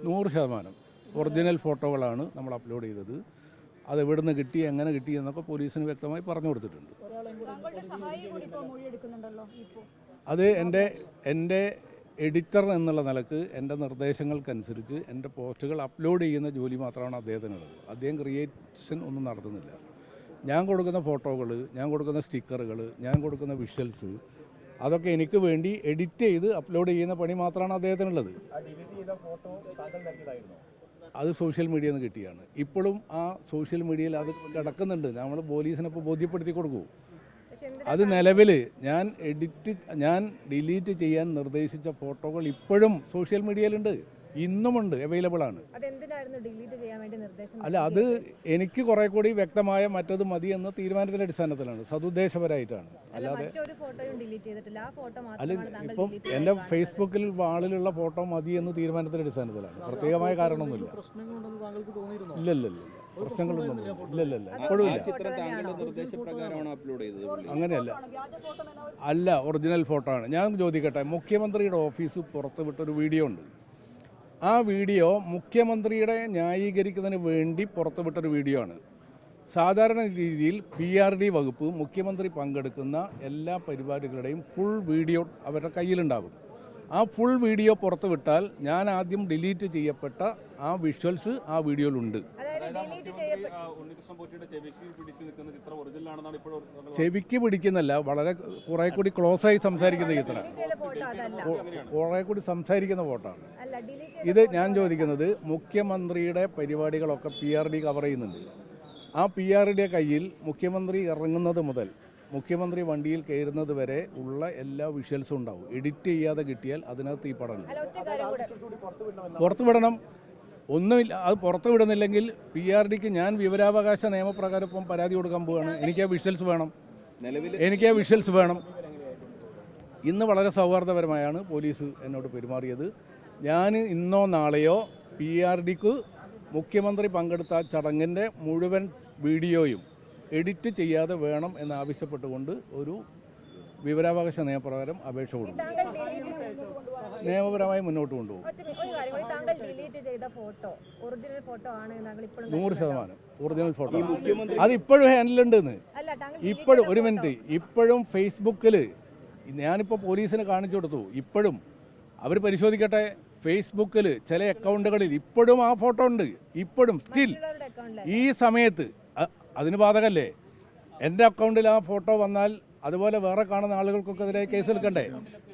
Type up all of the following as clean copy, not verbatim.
100% original ഫോട്ടോകളാണ് നമ്മൾ upload ചെയ്തത്. അത് എവിടുന്ന് കിട്ടി, എങ്ങനെ കിട്ടി എന്നൊക്കെ പോലീസിന് വ്യക്തമായി പറഞ്ഞു കൊടുത്തിട്ടുണ്ട്. അത് എൻ്റെ എഡിറ്റർ എന്നുള്ള നിലക്ക് എൻ്റെ നിർദ്ദേശങ്ങൾക്കനുസരിച്ച് എൻ്റെ പോസ്റ്റുകൾ അപ്ലോഡ് ചെയ്യുന്ന ജോലി മാത്രമാണ് അദ്ദേഹത്തിനുള്ളത്. അദ്ദേഹം ക്രിയേഷൻ ഒന്നും നടത്തുന്നില്ല. ഞാൻ കൊടുക്കുന്ന ഫോട്ടോകൾ, ഞാൻ കൊടുക്കുന്ന സ്റ്റിക്കറുകൾ, ഞാൻ കൊടുക്കുന്ന വിഷ്വൽസ്, അതൊക്കെ എനിക്ക് വേണ്ടി എഡിറ്റ് ചെയ്ത് അപ്ലോഡ് ചെയ്യുന്ന പണി മാത്രമാണ് അദ്ദേഹത്തിനുള്ളത്. അത് സോഷ്യൽ മീഡിയയിൽ നിന്ന് കിട്ടിയാണ്. ഇപ്പോഴും ആ സോഷ്യൽ മീഡിയയിൽ അത് കിടക്കുന്നുണ്ട്. നമ്മൾ പോലീസിനെ ഇപ്പോൾ ബോധ്യപ്പെടുത്തി കൊടുക്കൂ. അത് നിലവിൽ ഞാൻ ഡിലീറ്റ് ചെയ്യാൻ നിർദ്ദേശിച്ച ഫോട്ടോകൾ ഇപ്പോഴും സോഷ്യൽ മീഡിയയിലുണ്ട്, ഇന്നുമുണ്ട്, അവൈലബിൾ ആണ്. അല്ല, അത് എനിക്ക് കുറെ കൂടി വ്യക്തമായ മറ്റത് മതി എന്ന തീരുമാനത്തിന്റെ അടിസ്ഥാനത്തിലാണ്, സതുദ്ദേശപരമായിട്ടാണ്. അല്ലാതെ അല്ല, ഇപ്പം എൻ്റെ ഫേസ്ബുക്കിൽ വാളിലുള്ള ഫോട്ടോ മതി എന്ന തീരുമാനത്തിന്റെ അടിസ്ഥാനത്തിലാണ്, പ്രത്യേകമായ കാരണമൊന്നുമില്ല. ഇല്ലല്ല, പ്രശ്നങ്ങളൊന്നും ഇല്ലല്ല, ഇപ്പോഴും ഇല്ല. അങ്ങനെയല്ല, അല്ല, ഒറിജിനൽ ഫോട്ടോ ആണ്. ഞാൻ ചോദിക്കട്ടെ, മുഖ്യമന്ത്രിയുടെ ഓഫീസ് പുറത്തുവിട്ടൊരു വീഡിയോ ഉണ്ട്. ആ വീഡിയോ മുഖ്യമന്ത്രിയുടെ ന്യായീകരിക്കുന്നതിന് വേണ്ടി പുറത്തുവിട്ടൊരു വീഡിയോ ആണ്. സാധാരണ രീതിയിൽ PRD വകുപ്പ് മുഖ്യമന്ത്രി പങ്കെടുക്കുന്ന എല്ലാ പരിപാടികളുടെയും ഫുൾ വീഡിയോ അവരുടെ കയ്യിലുണ്ടാകും. ആ ഫുൾ വീഡിയോ പുറത്തുവിട്ടാൽ ഞാൻ ആദ്യം ഡിലീറ്റ് ചെയ്യപ്പെട്ട ആ വിഷ്വൽസ് ആ വീഡിയോയിലുണ്ട്. ചെവിക്ക് പിടിക്കുന്നല്ല, വളരെ കുറെ കൂടി ക്ലോസ് ആയി സംസാരിക്കുന്ന ചിത്രം, കുറെ കൂടി സംസാരിക്കുന്ന ഫോട്ടോയാണ് ഇത്. ഞാൻ ചോദിക്കുന്നത്, മുഖ്യമന്ത്രിയുടെ പരിപാടികളൊക്കെ PRD കവർ ചെയ്യുന്നുണ്ട്. ആ PRD കയ്യിൽ മുഖ്യമന്ത്രി ഇറങ്ങുന്നത് മുതൽ മുഖ്യമന്ത്രി വണ്ടിയിൽ കയറുന്നത് വരെ ഉള്ള എല്ലാ വിഷ്വൽസും ഉണ്ടാവും. എഡിറ്റ് ചെയ്യാതെ കിട്ടിയാൽ അതിനകത്ത് ഈ പടം പുറത്തുവിടണം. ഒന്നുമില്ല, അത് പുറത്തു വിടുന്നില്ലെങ്കിൽ PRDക്ക് ഞാൻ വിവരാവകാശ നിയമപ്രകാരം ഇപ്പം പരാതി കൊടുക്കാൻ പോവുകയാണ്. എനിക്ക് ആ വിഷ്വൽസ് വേണം. ഇന്ന് വളരെ സൗഹാർദ്ദപരമായാണ് പോലീസ് എന്നോട് പെരുമാറിയത്. ഞാൻ ഇന്നോ നാളെയോ PRDക്ക് മുഖ്യമന്ത്രി പങ്കെടുത്ത ചടങ്ങിൻ്റെ മുഴുവൻ വീഡിയോയും എഡിറ്റ് ചെയ്യാതെ വേണം എന്നാവശ്യപ്പെട്ടുകൊണ്ട് ഒരു വിവരാവകാശ നിയമപ്രകാരം അപേക്ഷ കൊടുക്കും. നിയമപരമായി മുന്നോട്ട് കൊണ്ടുപോകും. 100% ഒറിജിനൽ ഫോട്ടോ. അത് ഇപ്പോഴും ഹാൻഡിലുണ്ടെന്ന്. ഇപ്പോഴും ഒരു മിനിറ്റ്, ഇപ്പോഴും ഫേസ്ബുക്കിൽ ഞാനിപ്പോൾ പോലീസിന് കാണിച്ചു കൊടുത്തു. ഇപ്പോഴും അവർ പരിശോധിക്കട്ടെ. ഫേസ്ബുക്കിൽ ചില അക്കൗണ്ടുകളിൽ ഇപ്പോഴും ആ ഫോട്ടോ ഉണ്ട്. ഇപ്പോഴും സ്റ്റിൽ ഈ സമയത്ത് അതിന് ബാധകല്ലേ? എൻ്റെ അക്കൗണ്ടിൽ ആ ഫോട്ടോ വന്നാൽ അതുപോലെ വേറെ കാണുന്ന ആളുകൾക്കൊക്കെതിരെ കേസെടുക്കണ്ടേ?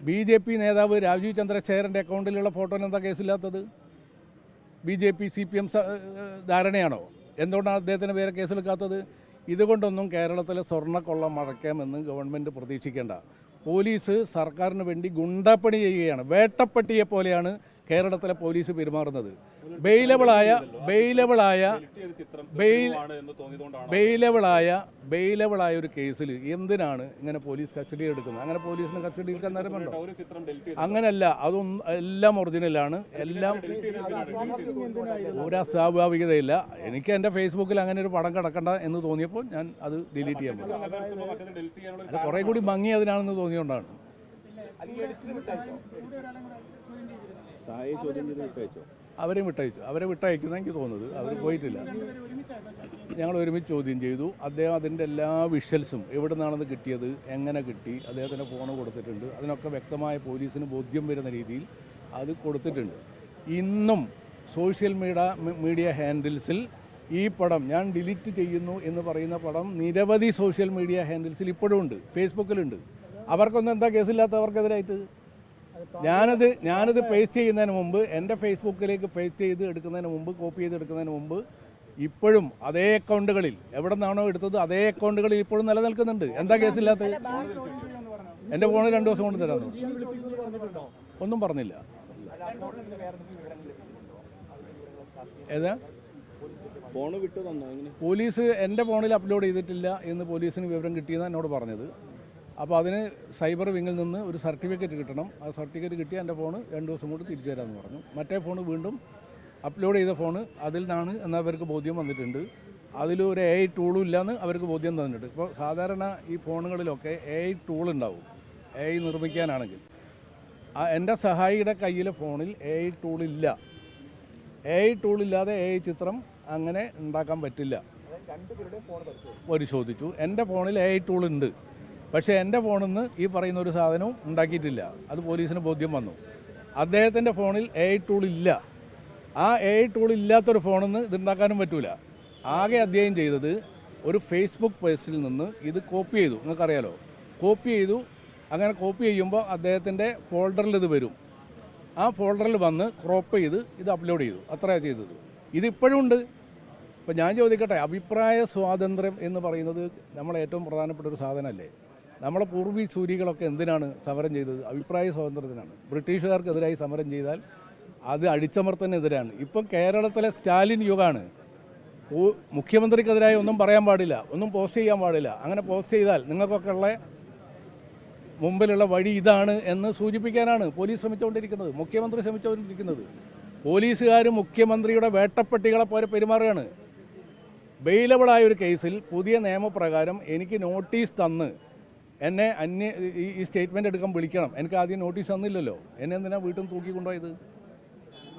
BJP നേതാവ് രാജീവ് ചന്ദ്രശേഖരൻ്റെ അക്കൗണ്ടിലുള്ള ഫോട്ടോന് എന്താ കേസില്ലാത്തത്? BJP CPM ധാരണയാണോ? എന്തുകൊണ്ടാണ് അദ്ദേഹത്തിന് വേറെ കേസെടുക്കാത്തത്? ഇതുകൊണ്ടൊന്നും കേരളത്തിലെ സ്വർണ്ണക്കൊള്ള മറയ്ക്കാമെന്ന് ഗവൺമെൻറ് പ്രതീക്ഷിക്കേണ്ട. പോലീസ് സർക്കാരിന് വേണ്ടി ഗുണ്ടപ്പണി ചെയ്യുകയാണ്. വേട്ടപ്പട്ടിയെ പോലെയാണ് കേരളത്തിലെ പോലീസ് പെരുമാറുന്നത്. ബെയിലബിളായ ഒരു കേസിൽ എന്തിനാണ് ഇങ്ങനെ പോലീസ് കസ്റ്റഡി എടുക്കുന്നത്? അങ്ങനെ പോലീസിന് കസ്റ്റഡി എടുക്കാൻ നേരമുണ്ടോ? അങ്ങനെയല്ല, അതൊന്നും എല്ലാം ഒറിജിനലാണ്. എല്ലാം ഒരു അസ്വാഭാവികതയില്ല. എനിക്ക് എൻ്റെ ഫേസ്ബുക്കിൽ അങ്ങനെ ഒരു പടം കിടക്കണ്ട എന്ന് തോന്നിയപ്പോൾ ഞാൻ അത് ഡിലീറ്റ് ചെയ്യാൻ പറ്റും. അത് കുറേ കൂടി ഭംഗി അതിനാണെന്ന് തോന്നിയോണ്ടാണ്. അവരെ വിട്ടയക്കുന്ന എനിക്ക് തോന്നുന്നത്. അവർ പോയിട്ടില്ല. ഞങ്ങൾ ഒരുമിച്ച് ചോദ്യം ചെയ്തു. അദ്ദേഹം അതിൻ്റെ എല്ലാ വിഷ്വൽസും എവിടെ നിന്നാണെന്ന് കിട്ടിയത്, എങ്ങനെ കിട്ടി, അദ്ദേഹത്തിൻ്റെ ഫോണ് കൊടുത്തിട്ടുണ്ട്. അതിനൊക്കെ വ്യക്തമായ പോലീസിന് ബോധ്യം വരുന്ന രീതിയിൽ അത് കൊടുത്തിട്ടുണ്ട്. ഇന്നും സോഷ്യൽ മീഡിയ ഹാൻഡിൽസിൽ ഈ പടം ഞാൻ ഡിലീറ്റ് ചെയ്യുന്നു എന്ന് പറയുന്ന പടം നിരവധി സോഷ്യൽ മീഡിയ ഹാൻഡിൽസിൽ ഇപ്പോഴും ഉണ്ട്, ഫേസ്ബുക്കിലുണ്ട്. അവർക്കൊന്നും എന്താ കേസില്ലാത്തവർക്കെതിരായിട്ട്? ഞാനത് പേസ്റ്റ് ചെയ്യുന്നതിന് മുമ്പ്, എൻ്റെ ഫേസ്ബുക്കിലേക്ക് പേസ്റ്റ് ചെയ്ത് എടുക്കുന്നതിന് മുമ്പ്, കോപ്പി ചെയ്ത് എടുക്കുന്നതിന് മുമ്പ് ഇപ്പോഴും അതേ അക്കൗണ്ടുകളിൽ എവിടെ നിന്നാണോ എടുത്തത് അതേ അക്കൗണ്ടുകളിൽ ഇപ്പോഴും നിലനിൽക്കുന്നുണ്ട്. എന്താ കേസില്ലാത്തത്? എൻ്റെ ഫോണിൽ 2 ദിവസം കൊണ്ട് തരാമെന്ന് ഒന്നും പറഞ്ഞില്ല. ഏതാ പോലീസ് എൻ്റെ ഫോണിൽ അപ്ലോഡ് ചെയ്തിട്ടില്ല എന്ന് പോലീസിന് വിവരം കിട്ടിയെന്നാണ് എന്നോട് പറഞ്ഞത്. അപ്പോൾ അതിന് സൈബർ വിങ്ങിൽ നിന്ന് ഒരു സർട്ടിഫിക്കറ്റ് കിട്ടണം. ആ സർട്ടിഫിക്കറ്റ് കിട്ടിയാൽ എൻ്റെ ഫോണ് 2 ദിവസം കൊണ്ട് തിരിച്ചു തരാമെന്ന് പറഞ്ഞു. മറ്റേ ഫോണ് വീണ്ടും അപ്ലോഡ് ചെയ്ത ഫോണ് അതിൽ നിന്നാണ് എന്നവർക്ക് ബോധ്യം വന്നിട്ടുണ്ട്. അതിലൊരു AI ടൂളും ഇല്ലയെന്ന് അവർക്ക് ബോധ്യം തന്നിട്ടുണ്ട്. ഇപ്പോൾ സാധാരണ ഈ ഫോണുകളിലൊക്കെ AI ടൂൾ ഉണ്ടാവും, AI നിർമ്മിക്കാനാണെങ്കിൽ. എൻ്റെ സഹായിയുടെ കയ്യിലെ ഫോണിൽ AI ടൂളില്ല. AI ടൂളില്ലാതെ AI ചിത്രം അങ്ങനെ ഉണ്ടാക്കാൻ പറ്റില്ല. പരിശോധിച്ചു. എൻ്റെ ഫോണിൽ AI ടൂൾ ഉണ്ട്. പക്ഷേ എൻ്റെ ഫോണിൽ നിന്ന് ഈ പറയുന്ന ഒരു സാധനവും ഉണ്ടാക്കിയിട്ടില്ല. അത് പോലീസിന് ബോധ്യം വന്നു. അദ്ദേഹത്തിൻ്റെ ഫോണിൽ AI ടൂൾ ഇല്ല. ആ AI ടൂൾ ഇല്ലാത്തൊരു ഫോണിൽ നിന്ന് ഇതുണ്ടാക്കാനും പറ്റൂല. ആകെ അദ്ദേഹം ചെയ്തത് ഒരു ഫേസ്ബുക്ക് പേജിൽ നിന്ന് ഇത് കോപ്പി ചെയ്തു. നിങ്ങൾക്കറിയാലോ, കോപ്പി ചെയ്തു. അങ്ങനെ കോപ്പി ചെയ്യുമ്പോൾ അദ്ദേഹത്തിൻ്റെ ഫോൾഡറിൽ ഇത് വരും. ആ ഫോൾഡറിൽ വന്ന് ക്രോപ്പ് ചെയ്ത് ഇത് അപ്ലോഡ് ചെയ്തു. അത്രയാണ് ചെയ്തത്. ഇതിപ്പോഴും ഉണ്ട്. ഇപ്പം ഞാൻ ചോദിക്കട്ടെ, അഭിപ്രായ സ്വാതന്ത്ര്യം എന്ന് പറയുന്നത് നമ്മളെ ഏറ്റവും പ്രധാനപ്പെട്ട ഒരു സാധനമല്ലേ? നമ്മളെ പൂർവ്വസൂരികളൊക്കെ എന്തിനാണ് സമരം ചെയ്തത്? അഭിപ്രായ സ്വാതന്ത്ര്യത്തിനാണ്. ബ്രിട്ടീഷുകാർക്കെതിരായി സമരം ചെയ്താൽ അത് അടിച്ചമർത്തലിനെതിരാണ്. ഇപ്പം കേരളത്തിലെ സ്റ്റാലിൻ യുഗമാണ്. മുഖ്യമന്ത്രിക്കെതിരായി ഒന്നും പറയാൻ പാടില്ല, ഒന്നും പോസ്റ്റ് ചെയ്യാൻ പാടില്ല. അങ്ങനെ പോസ്റ്റ് ചെയ്താൽ നിങ്ങൾക്കൊക്കെ ഉള്ള മുമ്പിലുള്ള വഴി ഇതാണ് എന്ന് സൂചിപ്പിക്കാനാണ് പോലീസ് ശ്രമിച്ചുകൊണ്ടിരിക്കുന്നത്, മുഖ്യമന്ത്രി ശ്രമിച്ചുകൊണ്ടിരിക്കുന്നത്. പോലീസുകാർ മുഖ്യമന്ത്രിയുടെ വേട്ടപ്പെട്ടികളെ പോലെ പെരുമാറുകയാണ്. ബെയിലബിളായ ഒരു കേസിൽ പുതിയ നിയമപ്രകാരം എനിക്ക് നോട്ടീസ് തന്ന് എന്നെ ഈ സ്റ്റേറ്റ്മെൻറ്റ് എടുക്കാൻ വിളിക്കണം. എനിക്ക് ആദ്യം നോട്ടീസ് തന്നില്ലല്ലോ. എന്നെ എന്തിനാണ് വീട്ടിൽ നിന്ന് തൂക്കിക്കൊണ്ടുപോയത്?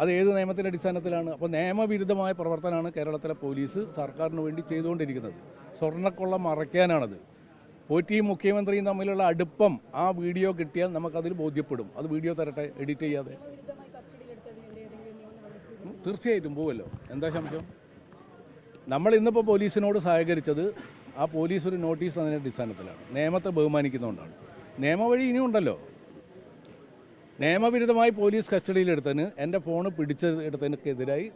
അത് ഏത് നിയമത്തിൻ്റെ അടിസ്ഥാനത്തിലാണ്? അപ്പോൾ നിയമവിരുദ്ധമായ പ്രവർത്തനമാണ് കേരളത്തിലെ പോലീസ് സർക്കാരിന് വേണ്ടി ചെയ്തുകൊണ്ടിരിക്കുന്നത്. സ്വർണ്ണക്കൊള്ള മറയ്ക്കാനാണത്. പോറ്റിയും മുഖ്യമന്ത്രിയും തമ്മിലുള്ള അടുപ്പം ആ വീഡിയോ കിട്ടിയാൽ നമുക്കതിൽ ബോധ്യപ്പെടും. അത് വീഡിയോ തരട്ടെ, എഡിറ്റ് ചെയ്യാതെ. തീർച്ചയായിട്ടും പോവുമല്ലോ, എന്താ സംശയം? നമ്മൾ ഇന്നിപ്പോൾ പോലീസിനോട് സഹകരിച്ചത് ആ പോലീസ് ഒരു നോട്ടീസ് അതിൻ്റെ അടിസ്ഥാനത്തിലാണ്, നിയമത്തെ ബഹുമാനിക്കുന്നതുകൊണ്ടാണ്. നിയമവഴി ഇനിയും ഉണ്ടല്ലോ. നിയമവിരുദ്ധമായി പോലീസ് കസ്റ്റഡിയിലെടുത്തതിന്, എൻ്റെ ഫോണ് പിടിച്ചെടുത്തതിനൊക്കെതിരായി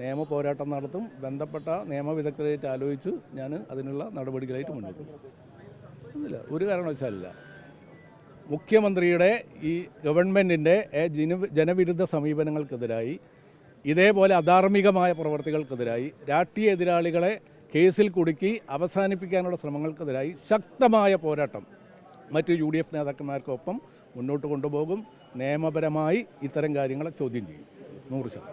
നിയമ പോരാട്ടം നടത്തും. ബന്ധപ്പെട്ട നിയമവിദഗ്ധരായിട്ട് ആലോചിച്ച് ഞാൻ അതിനുള്ള നടപടികളായിട്ട് മുന്നോട്ട് പോകും. ഇല്ല, ഒരു കാരണവശാലില്ല. മുഖ്യമന്ത്രിയുടെ ഈ ഗവൺമെൻറ്റിൻ്റെ ജനവിരുദ്ധ സമീപനങ്ങൾക്കെതിരായി, ഇതേപോലെ അധാർമികമായ പ്രവർത്തികൾക്കെതിരായി, രാഷ്ട്രീയ എതിരാളികളെ കേസിൽ കുടുക്കി അവസാനിപ്പിക്കാനുള്ള ശ്രമങ്ങൾക്കെതിരായി ശക്തമായ പോരാട്ടം മറ്റ് UDF നേതാക്കന്മാർക്കൊപ്പം മുന്നോട്ട് കൊണ്ടുപോകും. നിയമപരമായി ഇത്തരം കാര്യങ്ങളെ ചോദ്യം ചെയ്യും 100%.